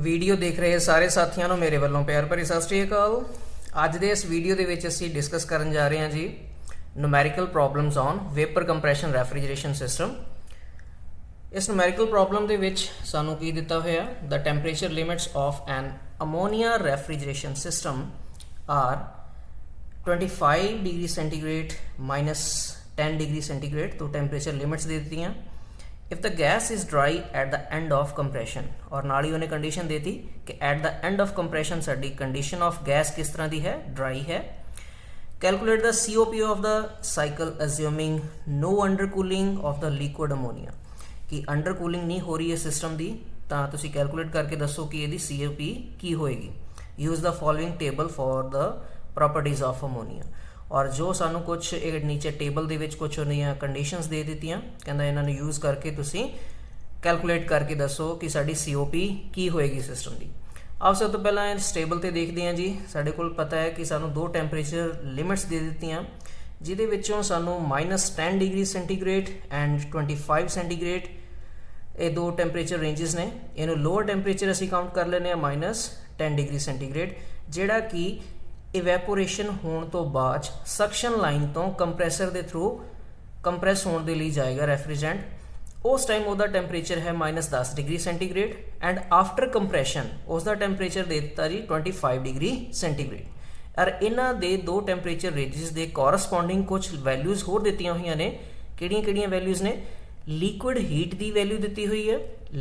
Video ਦੇਖ ਰਹੇ ਸਾਰੇ ਸਾਥੀਆਂ ਨੂੰ ਮੇਰੇ ਵੱਲੋਂ ਪਿਆਰ ਭਰੀ ਸਤਿ ਸ਼੍ਰੀ ਅਕਾਲ। ਅੱਜ ਦੇ ਇਸ ਵੀਡੀਓ ਦੇ ਵਿੱਚ ਅਸੀਂ ਡਿਸਕਸ ਕਰਨ ਜਾ ਰਹੇ ਹਾਂ ਜੀ numerical problems on vapor compression refrigeration system। ਇਸ numerical problem ਦੇ ਵਿੱਚ ਸਾਨੂੰ ਕੀ ਦਿੱਤਾ ਹੋਇਆ, the temperature limits of an ammonia refrigeration system are 25 degree centigrade minus 10 degree centigrade। तो temperature limits दे दी हैं। if the gas is dry at the end of compression, और नाल ही उन्हें कंडीशन देती कि at the end of compression sari condition of gas किस तरह दी है, dry है। calculate the COP of the cycle assuming no undercooling of the liquid ammonia, कि undercooling नहीं हो रही है सिस्टम दी, ਤਾਂ ਤੁਸੀਂ कैलकुलेट करके दसो कि ਇਹਦੀ COP की होएगी। use the following table for the properties of ammonia। और जो सानू कुछ नीचे टेबल दे विच कुछ उन्हें कंडीशनस दे दित्तियां, कहंदा इन्हां नूं यूज़ करके तुसीं कैलकुलेट करके दसो कि साडी COP की होएगी सिस्टम दी। आप सब तो पहला इस टेबल ते देखते हैं जी, साडे कोल पता है कि सानू दो टैंपरेचर लिमिट्स दे दित्तियां, जिहदे विचों सानू -10 डिग्री सेंटीग्रेड एंड 25 सेंटीग्रेड ये दो टैंपरेचर रेंजिस ने। इन्हूं लोअर टैंपरेचर असीं काउंट कर लैंदे आ -10 डिग्री सेंटीग्रेड, जिहड़ा कि इवैपोरेशन होने तो बाद सक्शन लाइन तो कंप्रैसर के थ्रू कंप्रैस होने के लिए जाएगा रेफ्रिजरेंट। उस टाइम उसका टैंपरेचर है -10 डिग्री सेंटीग्रेड एंड आफ्टर कंप्रैशन उसका टैंपरेचर दे दिता जी 25 डिग्री सेंटीग्रेड। और इन्हां दे दो टैंपरेचर रेंजिस के कॉरसपॉन्डिंग कुछ वैल्यूज़ होर दित्तियां हुई ने। किहड़ियां वैल्यूज़ ने? लिक्विड हीट की वैल्यू दी हुई है,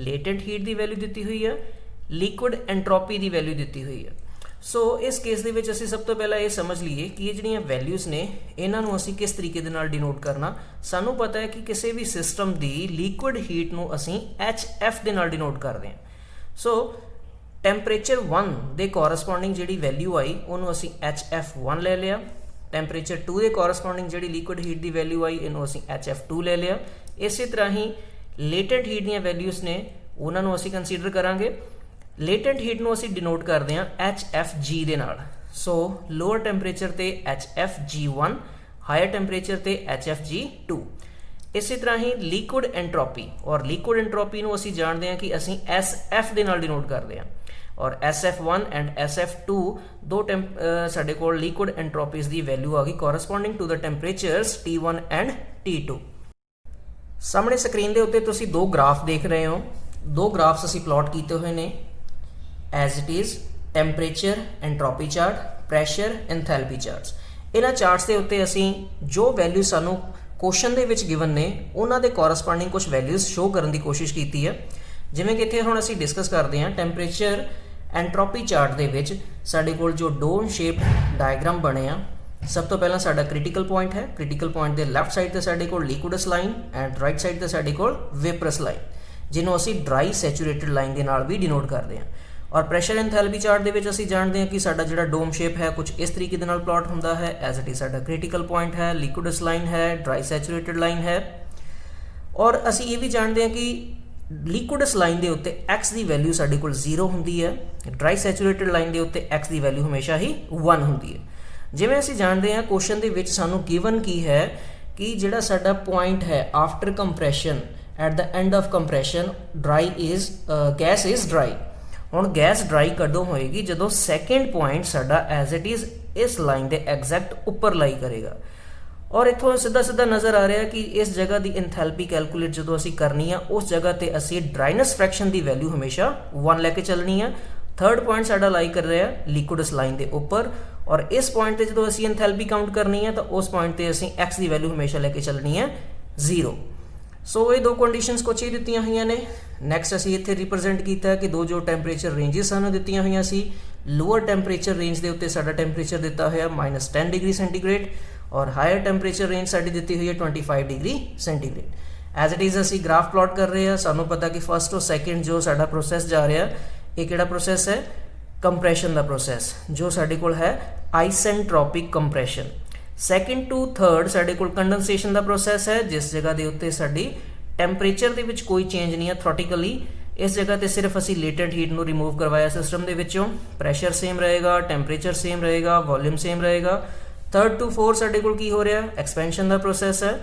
लेटेंट हीट की वैल्यू दी हुई है, लिक्विड एंट्रोपी की वैल्यू दी हुई है। सो इस केस दे विच असीं सब तो पहला ये समझ लीए कि ये जिहड़ियां वैल्यूज़ ने इन्हां नूं असीं किस तरीके दे नाल डिनोट करना। सानूं पता है कि किसी भी सिस्टम की लिक्विड हीट नूं असीं HF दे नाल डिनोट करदे हां। सो टैंपरेचर 1 दे कॉरसपॉन्डिंग जिहड़ी वैल्यू आई उहनूं असीं HF1 ले लिया। टैंपरेचर 2 दे कॉरसपॉन्डिंग जिहड़ी लिक्विड हीट की वैल्यू आई इहनूं असीं HF2 ले लिया। इसी तरह ही लेटेंट हीट दीयां वैल्यूज़ ने उहनां नूं असीं कंसीडर करांगे। लेटेंट हीट नूं असीं डिनोट करते हैं HFG दे नाल। सो लोअर टैंपरेचर ते HFG1, हायर टैंपरेचर ते HFG2। इसी तरह ही लिक्विड एंट्रोपी, और लिक्विड एंट्रोपी नूं असीं जानते हैं कि असीं SF दे नाल डिनोट करते हैं। और SF1 एंड SF2 दो साडे कोल लिक्विड एंट्रोपीज़ की वैल्यू आ गई corresponding to the temperatures T1 and T2। सामने स्क्रीन के उत्ते तुसीं दो ग्राफ देख रहे हो। दो ग्राफ्स असीं प्लॉट कीते हुए ने as it is temperature entropy chart, pressure enthalpy charts. इन्हां चार्ट्स के उत्ते असीं जो वैल्यू सानूं क्वेश्चन दे विच गिवन ने उन्हां दे कॉरसपॉन्डिंग कुछ वैल्यूज़ शो करने की कोशिश की है। जिवें कि इत्थे हुण असीं डिस्कस करते हैं टैंपरेचर एंट्रोपी चार्ट दे विच साडे कोल जो डोम शेप डायग्राम बने आ। सब तो पहला साडा क्रिटिकल पॉइंट है। क्रिटिकल पॉइंट के लैफ्ट साइड ते साडे कोल liquidus line and right side ते साडे कोल वेपरस लाइन, जिन्हों असीं ड्राई सैचुरेटेड लाइन के नाल भी डिनोट करते हैं। और प्रैशर एंथैल्पी चार्ट दे विच असीं जानते हैं कि साडा जिहड़ा डोम शेप है कुछ इस तरीके दे नाल प्लॉट हुंदा है। एज इट इज साडा क्रिटिकल पॉइंट है, लिक्विडस लाइन है, ड्राई सैचुरेटेड लाइन है। और असीं ये भी जानते हैं कि लिक्विडस लाइन के उत्ते एक्स की वैल्यू साडे कोल 0 हुंदी है, ड्राई सैचुरेटेड लाइन के उत्ते एक्स की वैल्यू हमेशा ही 1 हुंदी है। जिवें असीं जानते हैं क्वेश्चन दे विच सानूं गिवन की है कि जिहड़ा साडा पॉइंट है after compression at the end of compression gas is dry. हुण गैस ड्राई कदों होएगी? जदों सैकेंड पॉइंट साडा एज इट इज़ इस लाइन के एग्जैक्ट उपर लाई करेगा। और इत्थों सीधा सीधा नज़र आ रहा है कि इस जगह की एंथैल्पी कैलकुलेट जो असीं करनी है उस जगह ते असीं ड्राइनेस फ्रैक्शन की वैल्यू हमेशा 1 लैके चलनी है। थर्ड पॉइंट साडा लाई कर रहा है लिक्विडस लाइन के उपर, और इस पॉइंट ते जो असीं एंथैल्पी काउंट करनी है तो उस पॉइंट ते असीं एक्स की वैल्यू हमेशा लैके चलनी है 0। सो ये दो कंडीशंस कुछ ही दित्तियां हुई ने। नैक्सट असीं इत्थे रिप्रजेंट किया कि दो जो टैंपरेचर रेंजिस सानूं दित्तियां हुई सी। लोअर टैंपरेचर रेंज के उत्ते साडा टैंपरेचर दिता होया -10 डिग्री सेंटीग्रेड, और हायर टैंपरेचर रेंज साडी दित्ती हुई है 25 degree centigrade. As it is असीं ग्राफ प्लॉट कर रहे हैं। सानूं पता कि फर्स्ट और सैकेंड जो साडा प्रोसैस जा रहा है ये किहड़ा प्रोसैस है? कंप्रैशन का प्रोसैस, जो साडे कोल है आइसेंट्रोपिक कंप्रैशन। सैकेंड टू थर्ड साडे कोल कंडेंसेशन का प्रोसैस है, जिस जगह के उत्ते साडी टैंपरेचर दे विच कोई चेंज नहीं है थ्रोटिकली। इस जगह ते सिर्फ असीं लेटेंट हीट नूं रिमूव करवाया सिस्टम दे विचों। प्रैशर सेम रहेगा, टैंपरेचर सेम रहेगा, वॉल्यूम सेम रहेगा। थर्ड टू फोर्थ साडे कोल की हो रहा है? एक्सपेंशन का प्रोसैस है,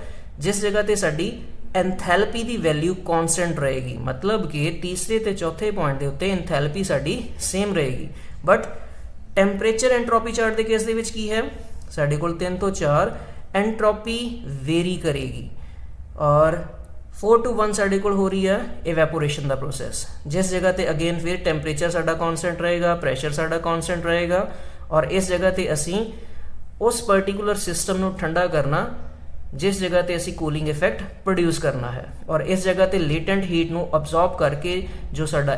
जिस जगह ते साडी एंथैल्पी की वैल्यू कॉन्स्टेंट रहेगी, मतलब कि तीसरे ते चौथे पॉइंट के उत्ते एंथैल्पी साडी सेम रहेगी। बट टैंपरेचर एंट्रोपी चार्ट के केस दे विच की है, साडे कोल 3 तो 4 एंट्रोपी वेरी करेगी और 4 to 1 साडे कोल हो रही है इवैपोरेशन का प्रोसैस, जिस जगह ते अगेन फिर टैंपरेचर साडा कॉन्स्टेंट रहेगा, प्रैशर साडा कॉन्स्टेंट रहेगा और इस जगह ते असी उस पर्टिकुलर सिस्टम नूं ठंडा करना जिस जगह ते असी कूलिंग इफेक्ट प्रोड्यूस करना है और इस जगह ते लेटेंट हीट नूं अब्जॉर्ब करके जो साडा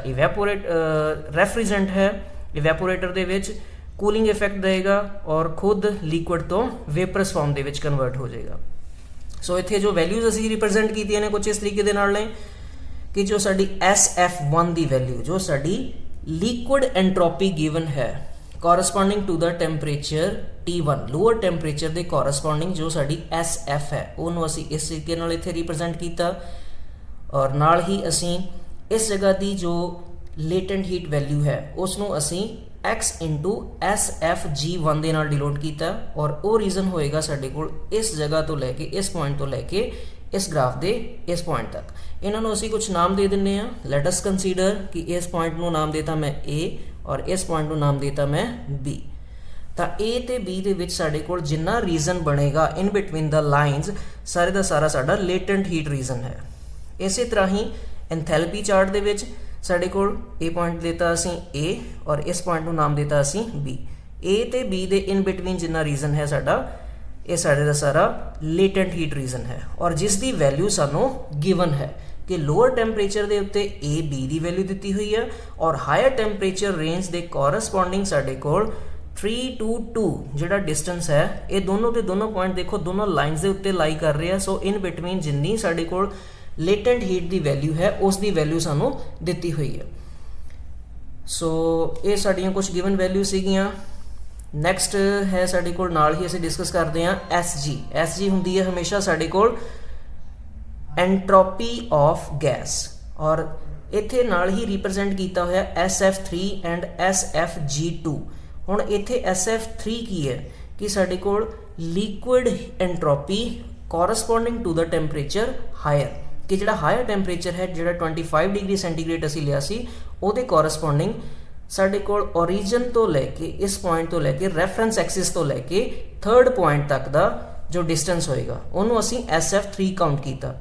रेफ्रिजरेंट है इवैपोरेटर दे विच कूलिंग इफेक्ट देगा और खुद लिक्विड तो vaporous form they which convert हो जाएगा। सो इत्थे जो वैल्यूज असी रिप्रजेंट कीतियां ने कुछ इस तरीके दे नाल ने कि जो साडी SF1 दी वैल्यू जो साडी लिक्विड एंट्रोपी गिवन है corresponding to the temperature T1 lower temperature के कॉरस्पॉन्डिंग जो साडी SF है उन्होंने असी इस तरीके नाल इत्थे रिप्रजेंट किया और नाल ही असी इस जगह की जो लेटेंट हीट वैल्यू है उसनों असी x इंटू SFG1 दे नाल डिनोट किया और वो रीजन होएगा साडे कोल इस जगह तो लैके इस पॉइंट तो लैके इस ग्राफ दे इस पॉइंट तक। इन्होंने असी कुछ नाम दे दिंने आ। लेट अस कंसीडर कि इस पॉइंट नूं नाम देता मैं A और इस पॉइंट नूं नाम देता मैं B। तो A ते B दे विच साडे कोल जिन्ना रीजन बनेगा इन बिटवीन द लाइनस सारे दा सारा साडा लेटेंट हीट रीजन है। इसी तरह ही एंथैल्पी चार्ट दे विच साडे कोल ए पॉइंट देता असी A और इस पॉइंट नूं नाम देता असी B। A ते B दे इन बिटवीन जिन्ना रीजन है साडा ये साडे दा सारा लेटेंट हीट रीजन है और जिस दी वैल्यू सानू गिवन है कि लोअर टैंपरेचर के उत्ते A B की वैल्यू दी हुई है और हायर टैंपरेचर रेंज के कॉरस्पॉन्डिंग साडे कोल 3 to 2 जिहड़ा डिस्टेंस है ये दोनों के दोनों पॉइंट देखो दोनों लाइन्स के उत्ते लाई कर रहे हैं। सो इन बिटवीन जिन्नी साडे कोल लेटेंट हीट की वैल्यू है उसकी वैल्यू सानू दी हुई है। सो ये साडियां कुछ गिवन वैल्यू सीगियां। नैक्सट है साडे कोल नाल ही असीं डिस्कस करते हैं SG हुंदी है हमेशा साडे कोल एंट्रोपी ऑफ गैस और इत्थे नाल ही रिप्रजेंट किया होया SF3 एंड SFG2। हुण इत्थे SF3 की है कि साडे कोल liquid entropy corresponding to the temperature higher कि जिहड़ा हायर टैंपरेचर है जिहड़ा 25 डिग्री सेंटीग्रेड असीं लिया सी उहदे कॉरस्पॉन्डिंग साडे कोल ओरिजिन तो लैके इस पॉइंट तो लैके रैफरेंस एक्सिस तो लैके थर्ड पॉइंट तक दा जो डिस्टेंस होएगा उन्होंने असीं SF3 काउंट किया।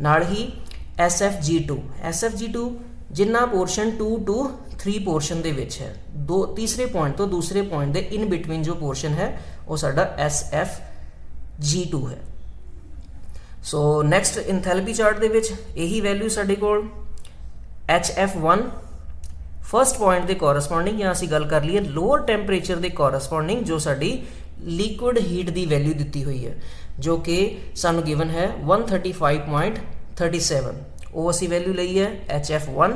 नाल ही SFG2 जिन्ना पोर्शन 2 to 3 पोर्शन दे विच है दो तीसरे पॉइंट तो दूसरे पॉइंट दे इन बिटवीन जो पोर्शन है वो साडा SFG2 है। सो नैक्सट एंथैल्पी चार्ट दे विच यही वैल्यू साडे कोल HF1 फर्स्ट पॉइंट के कॉरस्पॉन्डिंग या असीं गल कर लीए लोअर टैंपरेचर के कॉरस्पॉन्डिंग जो साडी लिक्विड हीट की वैल्यू दी हुई है जो कि सानू गिवन है 135.37 वो असी वैल्यू लई है HF1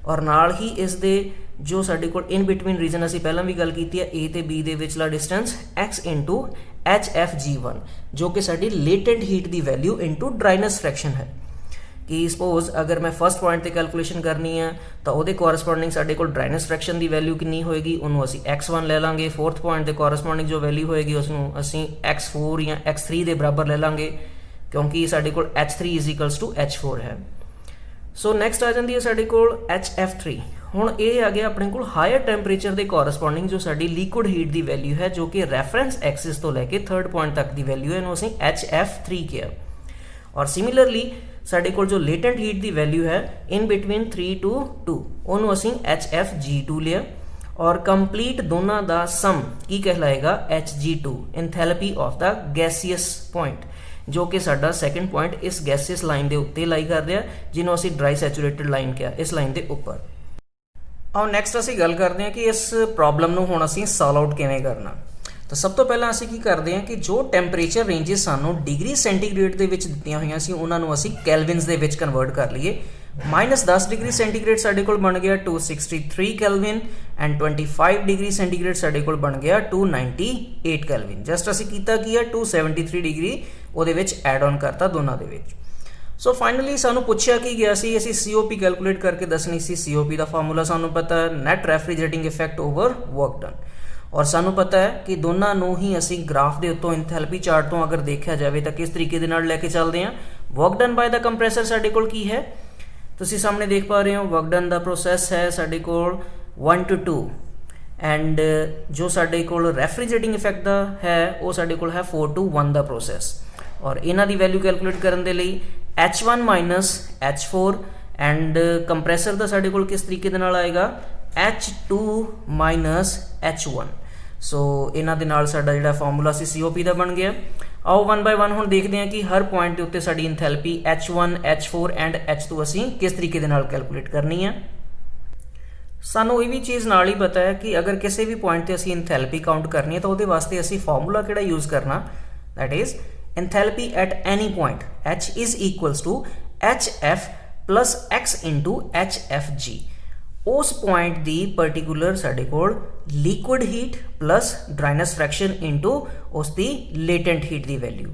और नाल ही इस दे जो साडे कोल इन बिटवीन रीजन असी पहला भी गल कीती है A ते B दे विचला डिस्टेंस x इंटू HFG1 जो कि साडी लेटेंट हीट की वैल्यू इंटू ड्राइनेस फ्रैक्शन है कि सपोज अगर मैं फर्स्ट पॉइंट पे कैलकुलेशन करनी है तो वो कॉरस्पॉन्डिंग साडे कोल ड्राइनेस फ्रैक्शन की वैल्यू कितनी होएगी उन्होंने असी x1 ले लांगे। फोर्थ पॉइंट के कॉरस्पॉन्डिंग जो वैल्यू होएगी उसनों असी x4 या x3 के बराबर ले लांगे क्योंकि साडे कोल H3 इजिकल्स टू H4 है। सो नैक्सट आ जाती है साडे कोल HF3। हुण ये आ गया अपने कोल हायर टैंपरेचर के कॉरस्पॉन्डिंग जो साडी लिक्विड हीट की वैल्यू है जो कि रैफरेंस एक्सिस तो लैके थर्ड पॉइंट तक की वैल्यू है इन्हों असी HF3 किया। और सिमिलरली साडे कोल जो लेटेंट हीट की वैल्यू है इन बिटवीन 3 to 2 उन्होंने असी HFG2 लिया और कंप्लीट दोनों का सम की कहलाएगा HG2 enthalpy of the gaseous point जो कि साडा सैकेंड पॉइंट इस गैसियस लाइन के उत्ते लाई कर रहा जिन्होंने असी ड्राई सैचुरेटेड लाइन किया इस लाइन के उपर। आओ नैक्सट असी गल करते हैं कि इस प्रॉब्लम नूं हुण असी सॉल्व आउट किवें करना। तो सब तो पहला असी की करते हैं कि जो टैंपरेचर रेंजिस सानू डिग्री सेंटीग्रेड के विच दित्तियां होईयां सी उन्हां नूं असी कैलविन्स दे विच कन्वर्ट कर लीए। -10 डिग्री सेंटीग्रेड साडे कोल बन गया 263 कैलविन एंड 25 डिग्री सेंटीग्रेड साडे कोल बन गया 298 कैलविन। जस्ट असी कीता की है 273 डिग्री उहदे विच ऐड ऑन करता दोनों दे विच। सो फाइनली सानू पूछा कि गया सी असी COP कैलकुलेट करके दसनी सी। COP का फार्मूला सानू पता है net refrigerating effect over work done और सानू पता है कि दोनों नूं ही असी ग्राफ के उत्तों एंथैल्पी चार्ट तो अगर देखा जाए तो किस तरीके दे नाल लैके चलते हैं work done by the compressor साडे कोल की है, तुसी सामने देख पा रहे हो वर्क डन दा प्रोसैस है साडे कोल 1 to 2 एंड जो साडे कोल रैफ्रिजरेटिंग इफैक्ट दा है वो साडे कोल है 4 to 1 दा प्रोसैस। और इन्हां दी वैल्यू कैलकुलेट करन दे लई H1 माइनस H4 एंड कंप्रैसर दा साडे कोल किस तरीके दे नाल आएगा H2 माइनस H1। सो इन्हां दे नाल साडा जिहड़ा फार्मूला सी COP दा बन गया। आओ वन बाय वन हुण देखते हैं कि हर पॉइंट के उत्ते साडी enthalpy H1 H4 and H2 असीं किस तरीके दे नाल कैलकुलेट करनी है। सानू ये भी चीज़ नाल ही पता है कि अगर किसी भी पॉइंट ते असीं इंथैल्पी काउंट करनी है तो उहदे वास्ते असीं फार्मूला किहड़ा यूज़ करना, that is enthalpy at any point H is equals to HF plus X into HFG। उस पॉइंट दी पर्टिकुलर साडे कोल liquid heat plus dryness fraction into उसकी लेटेंट हीट की वैल्यू।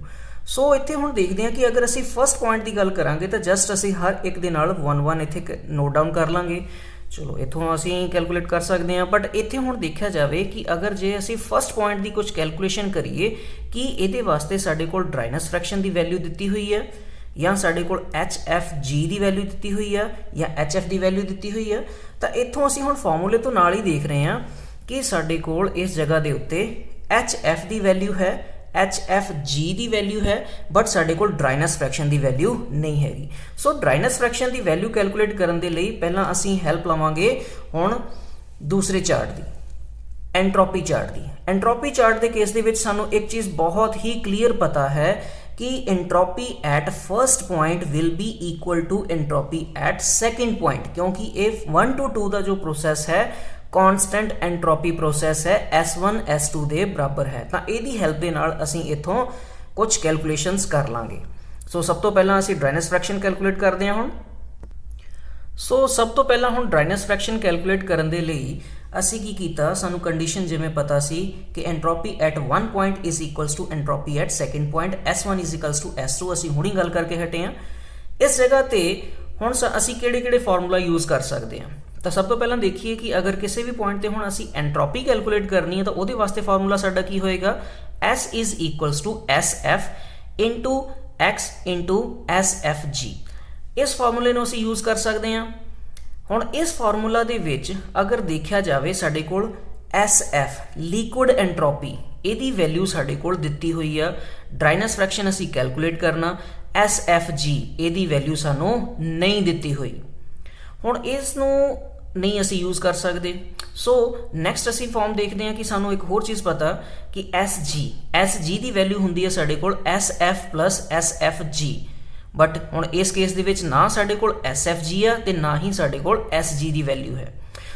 सो इत्थे हुण देखते हैं कि अगर असीं फर्स्ट पॉइंट की गल करांगे तो जस्ट असीं हर एक दे नाल 1-1 इत्थे नोट डाउन कर लांगे। चलो इत्थों असीं कैलकुलेट कर सकते हैं, बट इत्थे हुण देखा जाए कि अगर जे असीं फर्स्ट पॉइंट की कुछ कैलकुलेशन करिए कि इहदे वास्ते साडे कोल ड्राइनेस फ्रैक्शन की वैल्यू दित्ती हुई है या साडे कोल HFG की वैल्यू दित्ती हुई है या HF की वैल्यू दित्ती हुई है, तो इत्थों असीं हुण फार्मूले तो नाल ही देख रहे हैं कि साडे कोल इस जगह के उत्ते HF की वैल्यू है, HFG की वैल्यू है, बट साडे कोल ड्राइनेस फ्रैक्शन की वैल्यू नहीं हैगी। सो ड्राइनेस फ्रैक्शन की वैल्यू कैलकुलेट करने के लिए पहला असीं हैल्प लवांगे हुण दूसरे चार्ट की, एंट्रोपी चार्ट की। एंट्रोपी चार्ट के केस दे विच सानू एक चीज़ बहुत ही क्लीयर पता है कि entropy at first point will be equal to entropy at second point, क्योंकि ये 1 to 2 का जो प्रोसैस है कॉन्सटेंट एंट्रोपी प्रोसैस है, S1 S2 के बराबर है। तो यदी हैल्प के नाल असीं इत्थों कुछ कैलकुलेशनस कर लांगे। सो सब तो पहला असीं ड्राइनेस फ्रैक्शन कैलकुलेट करते हैं हुण। सो सब तो पहला हुण ड्राइनेस फ्रैक्शन कैलकुलेट करन दे लई असीं की कीता, सानू कंडीशन जिवें पता सी कि entropy at 1 point is equals to entropy at second point, S1 is equals to S2 असीं हुणी गल करके हटे हैं। इस जगह ते हुण असीं किहड़े-किहड़े फार्मूला यूज़ कर सकते हैं। तो सब तो पहला देखिए कि अगर किसी भी पॉइंट ते हुण असीं एंट्रोपी कैलकुलेट करनी है तो उहदे वास्ते फार्मूला साडा की होएगा, S is equals to SF into X into SFG। इस फार्मूले नूं असीं यूज़ कर सकते हैं। हुण इस फार्मूला दे विच अगर देखा जाए साडे कोल SF लिक्विड एंट्रोपी इहदी वैल्यू साडे कोल दित्ती हुई है, ड्राइनेस फ्रैक्शन असीं कैलकुलेट करना, SFG इहदी वैल्यू सानू नहीं दित्ती हुई। हुण इस नूं नहीं असीं यूज़ कर सकते। सो नैक्सट असीं फॉर्म देखते हैं कि सानू एक होर चीज़ पता कि SG की वैल्यू हुंदी है साडे कोल SF प्लस SFG, बट हुण इस केस दे विच ना साडे कोल SFG है ते ना ही साडे कोल SG की वैल्यू है।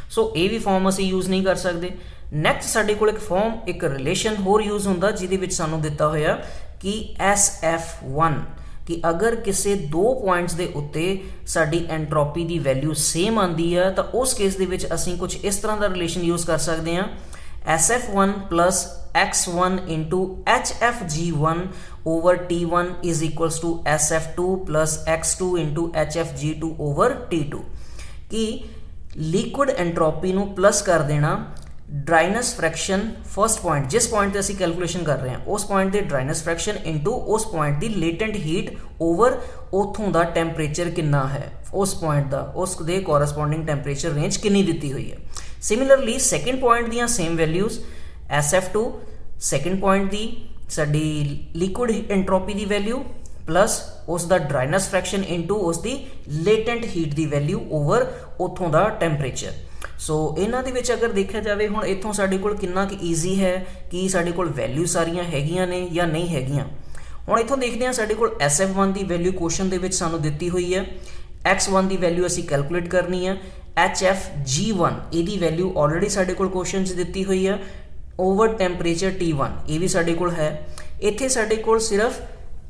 सो ये भी फॉर्म असीं यूज़ नहीं कर सकते। नैक्सट साडे कोल एक फॉर्म एक रिलेशन होर यूज़ हुंदा जिहदे विच सानू दिता होया कि SF1 कि अगर किसी दो पॉइंट्स के उत्ते साडी एंट्रोपी की वैल्यू सेम आती है तो उस केस दे विच असीं कुछ इस तरह का रिलेशन यूज़ कर सकते हैं, SF1 plus X1 into HFG1 over T1 is equals to SF2 plus X2 into HFG2 over T2, कि लिक्विड एंट्रोपी नूं प्लस कर देना ड्राइनेस फ्रैक्शन फर्स्ट पॉइंट जिस पॉइंट पर असीं कैलकुलेशन कर रहे हैं उस पॉइंट के ड्राइनेस फ्रैक्शन इंटू उस पॉइंट की लेटेंट हीट ओवर उथों का टैंपरेचर कितना है, उस पॉइंट का उस दे कोरसपोंडिंग टैंपरेचर रेंज कितनी दी हुई है। सिमिलरली सेकेंड पॉइंट दियां same values SF2 second point की साडी लिक्विड एंट्रोपी की वैल्यू प्लस उसका ड्राइनेस फ्रैक्शन इंटू उसकी लेटेंट हीट की वैल्यू ओवर उथों का टैंपरेचर। सो इन्हां दे विच अगर देखा जाए हुण इत्थों साडे कोल कितना कि ईजी है कि साडे कोल वैल्यू सारियां हैगियां ने या नहीं हैगियां। हुण इत्थों देखते हैं साडे कोल SF1 की वैल्यू क्वेश्चन दे विच सानू दित्ती हुई है, X1 की वैल्यू असीं कैलकुलेट करनी है, HFG1 इहदी वैल्यू ऑलरेडी साडे कोल क्वेश्चन च दित्ती हुई है, ओवर टैंपरेचर T1 ये भी साडे कोल है। इत्थे साडे कोल सिर्फ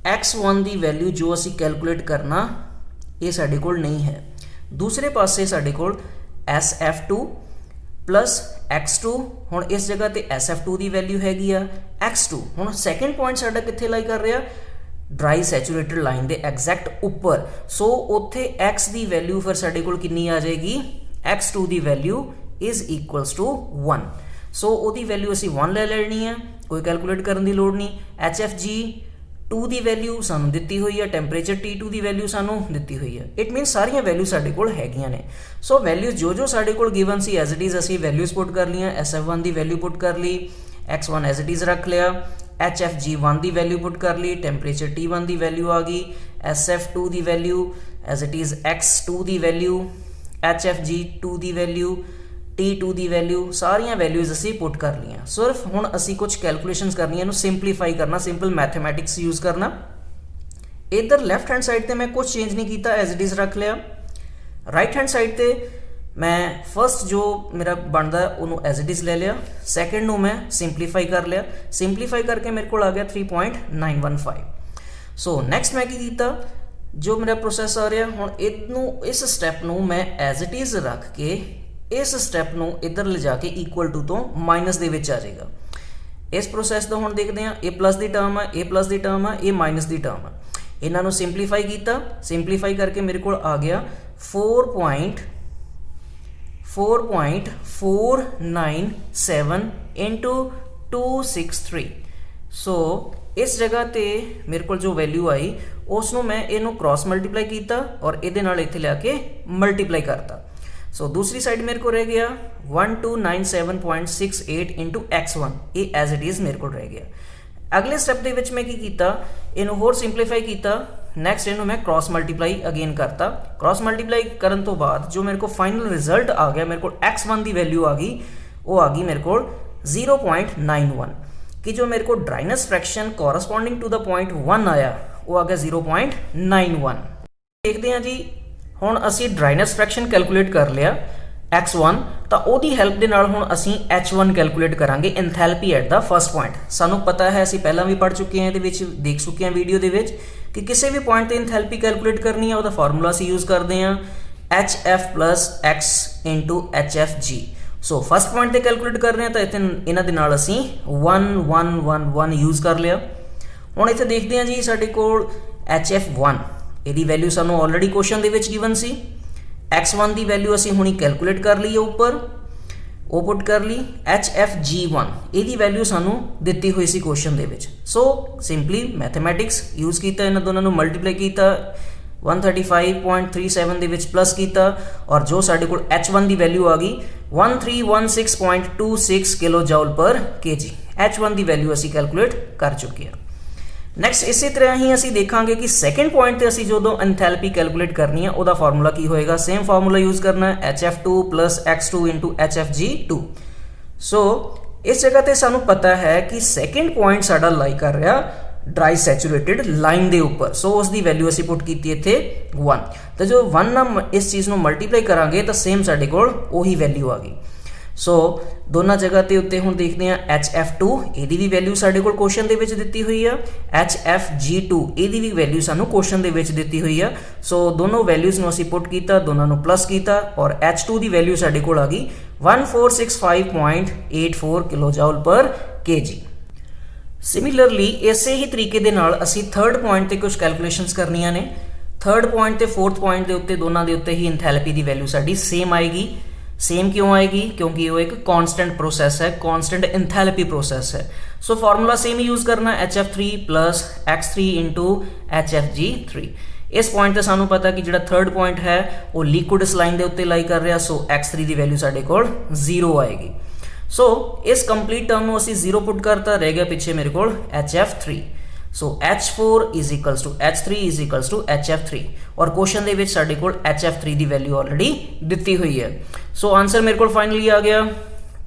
X1 की वैल्यू जो असीं कैलकुलेट करना ये साडे कोल नहीं है। दूसरे पासे साडे कोल SF2 प्लस X2 हुण इस जगह ते SF2 की वैल्यू हैगी आ X2। हुण सैकेंड पॉइंट साडा कित्थे लाई कर रहा, ड्राई सैचुरेटेड लाइन के एग्जैक्ट उपर। सो उत्थे X की वैल्यू फिर साडे कोल कितनी आ जाएगी, X2 की वैल्यू इज इक्वल्स टू 1। सो उसकी वैल्यू असीं 1 ले लेनी है, कोई कैलकुलेट करने की लोड़ नहीं। HFG टू की वैल्यू सानू दिती हुई है, टैंपरेचर T2 की वैल्यू सानू दिती हुई है। इट मीन सारिया वैल्यू साडे कोल हैगियां ने। सो वैल्यूज जो जो साडे कोल गिवन सी एज इट इज़ असी वैल्यूज पुट कर लिया। SF1 की वैल्यू पुट कर ली, X1 एज इट इज़ रख लिया, HFG1 की वैल्यू पुट कर ली, टैंपरेचर T1 की वैल्यू आ गई, SF2 की value as it is X2 की वैल्यू, HFG2 की वैल्यू, T2 की वैल्यू, सारिया वैल्यूज असी पुट कर लिया। सिर्फ हुण असी कुछ कैलकुलेशनस करनी, इनू सिंपलीफाई करना, सिंपल मैथमैटिक्स यूज करना। इधर लैफ्ट हैंड साइड ते मैं कुछ चेंज नहीं किया, एज इट इज़ रख लिया। राइट हैंड साइड ते मैं फर्स्ट जो मेरा बनता उन्होंने एज इट इज़ ले लिया, सैकेंड नू मैं सिंपलीफाई कर लिया। सिंपलीफाई करके मेरे को आ गया 3.915। सो नैक्सट मैं की किया, जो मेरा प्रोसैस आ रहा हुण इनू इस स्टैप नू मैं एज इट इज़ रख के इस स्टैप नू इधर ले जाके इक्वल टू तो माइनस दे विच आ जाएगा। इस प्रोसैस का हुण देखते हैं, ए प्लस की टर्म है, ए प्लस की टर्म है, ए माइनस की टर्म है। इन्हों सिंपलीफाई किया, सिंपलीफाई करके मेरे को आ गया 4.497 इंटू 263। सो इस जगह ते मेरे को जो वैल्यू आई उसनों मैं इनू क्रॉस मल्टीप्लाई किया और ये इत्थे लिया मल्टीप्लाई करता। सो दूसरी साइड मेरे को रह गया 1297.68 इंटू X1, ये एज इट इज़ मेरे को रह गया। अगले स्टैप के विच मैं की किया, इनू होर सिंपलीफाई किया। नैक्सट इनू मैं क्रॉस मल्टीप्लाई अगेन करता। क्रॉस मल्टीप्लाई करन तो बाद जो मेरे को फाइनल रिजल्ट आ गया, मेरे को X1 की वैल्यू आ गई, वो आ गई मेरे को 0.91 कि जो मेरे को dryness fraction corresponding to the point 1 आया वो आ गया 0.91। देखते हैं जी, हुण असी ड्राइनेस फ्रैक्शन कैलकुलेट कर लिया X1, तो उसकी हैल्प के नाल हुण असी H1 कैलकुलेट करांगे, enthalpy at the first point. सानू पता है, असी पहला भी पढ़ चुके हैं, ये देख चुके हैं वीडियो के कि किसी भी पॉइंट पर एंथैल्पी कैलकुलेट करनी है, उसका फार्मूला असी यूज़ करते हैं HF plus X into HFG। So first point पर कैलकुलेट कर रहे हैं तो इतने इन्हां दे नाल असी 1111 यूज़ कर लिया। हुण इत्थे देखते हैं जी, साडे कोल HF1 यदी वैल्यू सानू ऑलरेडी क्वेश्चन दे विच गिवन सी। X1 की वैल्यू असी हुणी कैलकुलेट कर ली है, ऊपर वो पुट कर ली। HFG1 यदी वैल्यू सानू दिती हुई सी क्वेश्चन दे विच। सो सिंपली मैथमैटिक्स यूज़ किया, इन्हां दोनों नू मल्टीप्लाई किया, 135.37 दे विच प्लस किया और जो साडे कोल H1 की वैल्यू आ गई 1316.26 किलो जॉल पर kg। H1 की वैल्यू असी कैलकुलेट कर चुके हैं। नैक्सट इसी तरह ही असी देखांगे कि सैकेंड पॉइंट पर असी जो एंथैल्पी कैलकुलेट करनी है उसका फार्मूला की होएगा, सेम फार्मूला यूज़ करना है HF2 plus X2 into HFG2। सो इस जगह पर सानू पता है कि सैकेंड पॉइंट साडा लाई कर रहा ड्राई सैचुरेटेड लाइन के ऊपर। सो उसकी वैल्यू असी पुट की इत्थे 1, तो जो 1 ना इस चीज़ को मल्टीप्लाई करांगे तो सेम साडे कोल उही वैल्यू आ गई। सो दोनों जगह के उत्ते हुण देखते हैं HF2 यदी भी वैल्यू साडे कोल क्वेश्चन दे विच दित्ती हुई है, HFG2 यदी भी वैल्यू सानू क्वेश्चन दे विच दित्ती हुई है। सो दोनों वैल्यूज़ नू असी पुट किया, दोनों नू प्लस किया और H2 की वैल्यू साडे कोल आ गई 1465.84 किलो जॉल पर kg। सिमिलरली इसे ही तरीके दे नाल असी थर्ड पॉइंट ते कुछ कैलकुलेशनस करनियां ने। थर्ड पॉइंट ते फोर्थ पॉइंट के उत्ते दोनों के उत्ते ही एंथैल्पी की वैल्यू साडी सेम आएगी। सेम क्यों आएगी? क्योंकि वो एक कांस्टेंट प्रोसैस है, कांस्टेंट एंथैल्पी प्रोसैस है। सो फार्मूला सेम ही यूज़ करना, HF3 plus X3 into HFG3। इस पॉइंट पर सानू पता कि जो थर्ड पॉइंट है वो लिक्विड सलाइन के उत्ते लाई कर रहा। सो X3 की वैल्यू साडे कोल 0 आएगी। सो इस कंप्लीट टर्म को असी 0 पुट करता, रह गया पिछे मेरे को HF3। So H4 is equals to H3 is equals to HF3 और क्वेश्चन दे विच साडे कोल HF3 की वैल्यू ऑलरेडी दिती हुई है। सो आंसर मेरे को फाइनली आ गया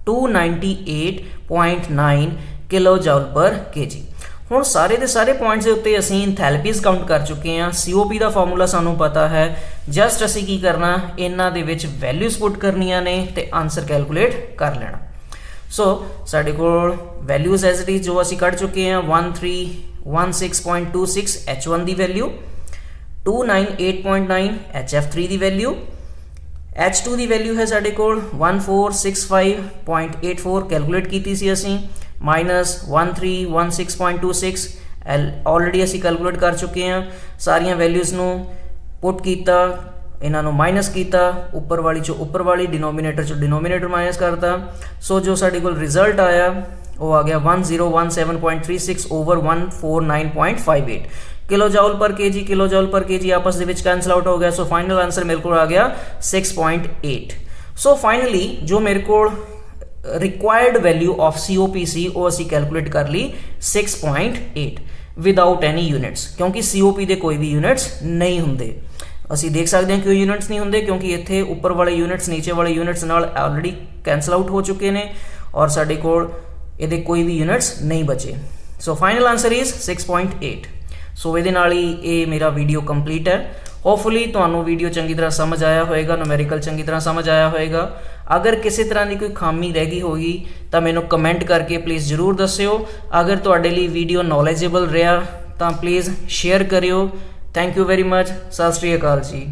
298.9 किलो जॉल पर kg। हुण सारे के सारे पॉइंट्स के उत्ते असीं एंथैल्पीज़ काउंट कर चुके हैं। COP का फार्मूला सानू पता है, जस्ट असीं की करना, इन्हां दे विच वैल्यूज़ पुट करनियां ने ते आंसर कैलकुलेट कर लेना। सो साडे कोल वैल्यूज़ एज इट इज जो असीं कढ़ चुके हैं 1316.26 H1 की वैल्यू, 298.9 HF3 की वैल्यू, H2 की वैल्यू है साडे कोल 1465.84 कैलकुलेट की सी असीं, माइनस 1316.26 ऑलरेडी असीं कैलकुलेट कर चुके हैं। सारिया वैल्यूज़ नू पुट किया, इन्हों माइनस किया, ऊपर वाली चो ऊपर वाली, डिनोमीनेटर चो डिनोमीनेटर माइनस करता। सो जो साडे कोल रिजल्ट आया वो आ गया 1017.36 ओवर 149.58 किलो जाउल पर केजी आपस ਦੇ ਵਿੱਚ कैंसल आउट हो गया। सो फाइनल आंसर मेरे को आ गया 6.8। सो फाइनली जो मेरे को रिक्वायर्ड वैल्यू ऑफ COP वो ਅਸੀਂ कैलकुलेट कर ली 6.8 विदाउट एनी यूनिट्स, क्योंकि COP ਦੇ ਕੋਈ ਵੀ यूनिट्स नहीं ਹੁੰਦੇ। ਅਸੀਂ ਦੇਖ ਸਕਦੇ ਹਾਂ ਕਿਉਂ यूनिट्स नहीं ਹੁੰਦੇ, क्योंकि ਇੱਥੇ ਉੱਪਰ ਵਾਲੇ यूनिट्स नीचे वाले यूनिट्स ਨਾਲ ਆਲਰੇਡੀ कैंसल आउट हो चुके ਨੇ और ਸਾਡੇ ਕੋਲ ਇਹਦੇ ਕੋਈ ਵੀ यूनिट्स नहीं बचे। So final answer is 6.8। सो ਇਹਦੇ ਨਾਲ ਹੀ ਇਹ ਮੇਰਾ ਵੀਡੀਓ ਕੰਪਲੀਟ ਹੈ। ਹੋਪਫੁਲੀ ਤੁਹਾਨੂੰ ਵੀਡੀਓ ਚੰਗੀ ਤਰ੍ਹਾਂ ਸਮਝ ਆਇਆ ਹੋਵੇਗਾ, ਨੂਮੈਰੀਕਲ ਚੰਗੀ ਤਰ੍ਹਾਂ ਸਮਝ ਆਇਆ ਹੋਵੇਗਾ। ਅਗਰ ਕਿਸੇ ਤਰ੍ਹਾਂ ਦੀ ਕੋਈ ਖਾਮੀ ਰਹਿ ਗਈ ਹੋਗੀ ਤਾਂ ਮੈਨੂੰ ਕਮੈਂਟ ਕਰਕੇ ਪਲੀਜ਼ ਜ਼ਰੂਰ ਦੱਸਿਓ। ਅਗਰ ਤੁਹਾਡੇ ਲਈ ਵੀਡੀਓ ਨੌਲੇਜੇਬਲ ਰਿਹਾ ਤਾਂ ਪਲੀਜ਼ ਸ਼ੇਅਰ ਕਰਿਓ। Thank you very much. ਸਤਿ ਸ਼੍ਰੀ ਅਕਾਲ ਜੀ।